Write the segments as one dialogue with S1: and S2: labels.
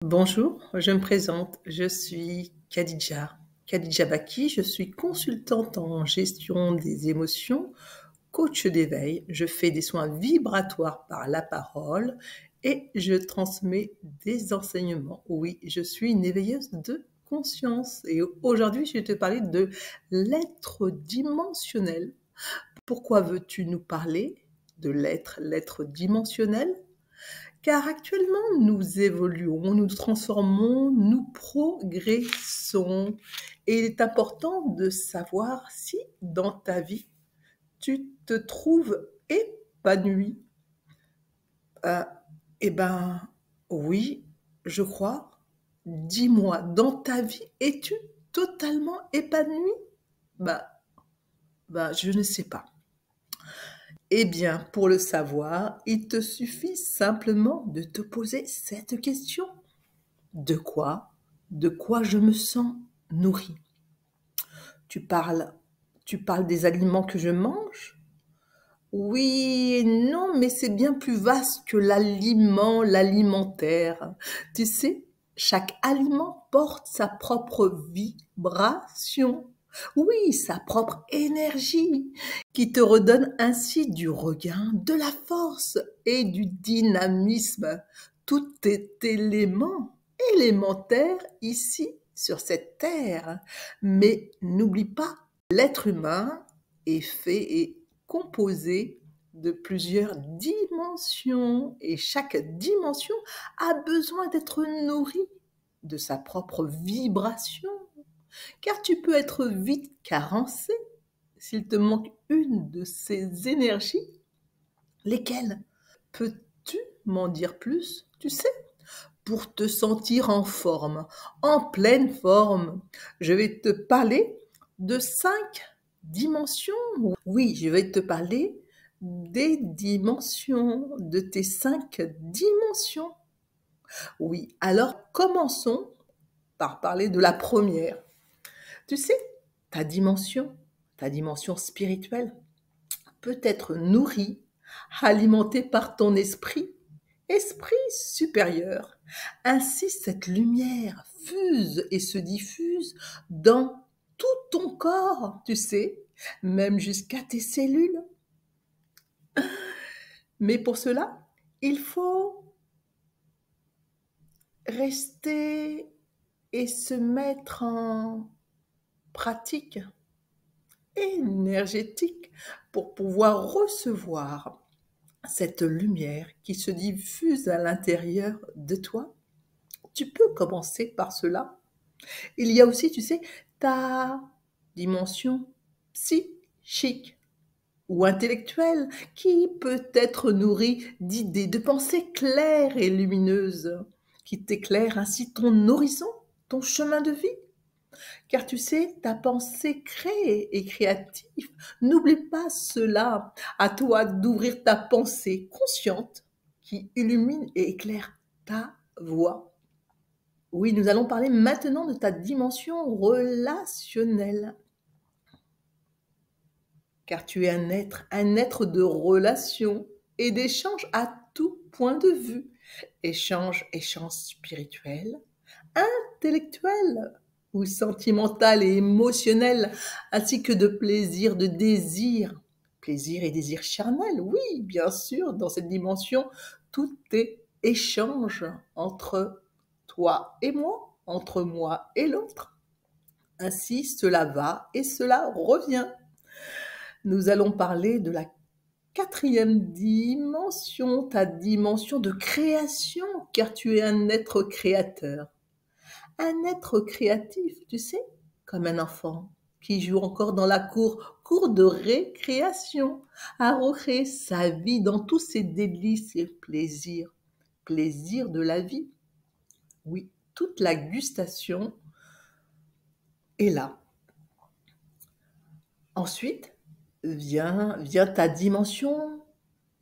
S1: Bonjour, je me présente, je suis Khadija Baki, je suis consultante en gestion des émotions, coach d'éveil, je fais des soins vibratoires par la parole et je transmets des enseignements. Oui, je suis une éveilleuse de conscience et aujourd'hui je vais te parler de l'être dimensionnel. Pourquoi veux-tu nous parler de l'être dimensionnel? Car actuellement, nous évoluons, nous nous transformons, nous progressons. Et il est important de savoir si dans ta vie, tu te trouves épanoui. Euh, eh ben, oui, je crois. Dis-moi, dans ta vie, es-tu totalement épanoui? Bah, je ne sais pas. Eh bien, pour le savoir, il te suffit simplement de te poser cette question. De quoi? De quoi je me sens nourrie? Tu parles, tu parles des aliments que je mange? Oui et non, mais c'est bien plus vaste que l'alimentaire. Tu sais, chaque aliment porte sa propre vibration. Oui, sa propre énergie, qui te redonne ainsi du regain, de la force et du dynamisme. Tout est élémentaire ici, sur cette terre. Mais n'oublie pas, l'être humain est fait et composé de plusieurs dimensions et chaque dimension a besoin d'être nourrie de sa propre vibration. Car tu peux être vite carencé s'il te manque une de ces énergies. Lesquelles? Peux-tu m'en dire plus? Tu sais, pour te sentir en forme, en pleine forme, je vais te parler de 5 dimensions. Oui, je vais te parler des dimensions, de tes 5 dimensions. Oui, alors commençons par parler de la première. Tu sais, ta dimension spirituelle, peut être nourrie, alimentée par ton esprit supérieur. Ainsi, cette lumière fuse et se diffuse dans tout ton corps, tu sais, même jusqu'à tes cellules. Mais pour cela, il faut rester et se mettre en pratique énergétique pour pouvoir recevoir cette lumière qui se diffuse à l'intérieur de toi. Tu peux commencer par cela. Il y a aussi, tu sais, ta dimension psychique ou intellectuelle qui peut être nourrie d'idées, de pensées claires et lumineuses qui t'éclairent ainsi ton horizon, ton chemin de vie. Car tu sais, ta pensée crée et créative. N'oublie pas cela. À toi d'ouvrir ta pensée consciente qui illumine et éclaire ta voix. Oui, nous allons parler maintenant de ta dimension relationnelle. Car tu es un être de relation et d'échange à tout point de vue. Échange spirituel, intellectuel ou sentimental et émotionnel, ainsi que de plaisir, de désir. Plaisir et désir charnel, oui, bien sûr, dans cette dimension, tout est échange entre toi et moi, entre moi et l'autre. Ainsi, cela va et cela revient. Nous allons parler de la 4e dimension, ta dimension de création, car tu es un être créateur. Un être créatif, tu sais, comme un enfant qui joue encore dans la cour de récréation, à recréer sa vie dans tous ses délices et plaisirs de la vie. Oui, toute la gustation est là. Ensuite, vient ta dimension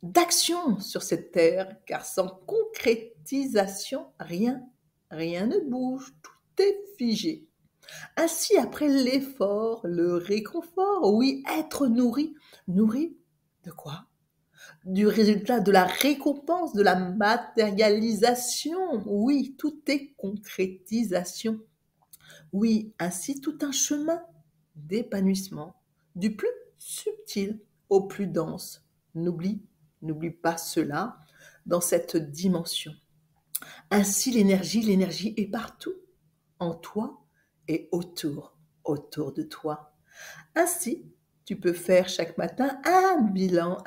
S1: d'action sur cette terre, car sans concrétisation, rien ne bouge, tout est figé. Ainsi, après l'effort, le réconfort, oui, être nourri. Nourri de quoi? du résultat, de la récompense, de la matérialisation. Oui, tout est concrétisation. Oui, ainsi tout un chemin d'épanouissement, du plus subtil au plus dense. N'oublie pas cela dans cette dimension. Ainsi l'énergie est partout, en toi et autour de toi. Ainsi, tu peux faire chaque matin un bilan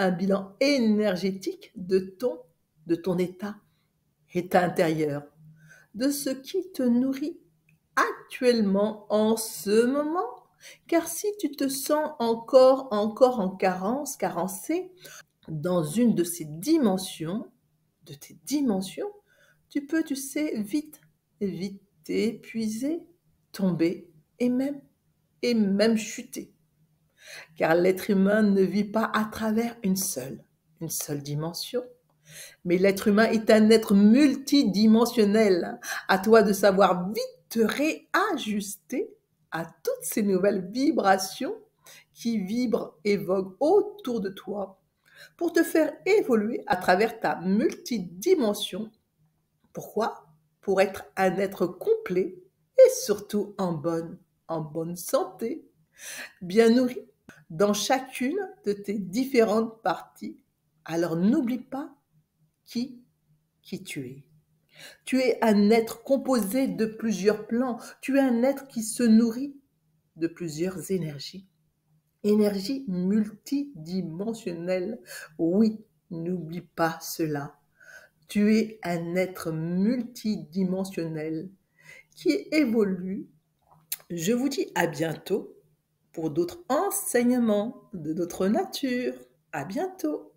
S1: énergétique de ton état intérieur, de ce qui te nourrit actuellement en ce moment. Car si tu te sens encore en carencé dans une de ces dimensions, de tes dimensions, tu sais, vite t'épuiser, tomber et même chuter. Car l'être humain ne vit pas à travers une seule dimension. Mais l'être humain est un être multidimensionnel. À toi de savoir vite te réajuster à toutes ces nouvelles vibrations qui vibrent et voguent autour de toi pour te faire évoluer à travers ta multidimension. Pourquoi? Pour être un être complet et surtout en bonne santé, bien nourri dans chacune de tes différentes parties. Alors n'oublie pas qui, qui tu es. Tu es un être composé de plusieurs plans. Tu es un être qui se nourrit de plusieurs énergies. Énergie multidimensionnelle. Oui, n'oublie pas cela. Tu es un être multidimensionnel qui évolue. Je vous dis à bientôt pour d'autres enseignements de notre nature. À bientôt.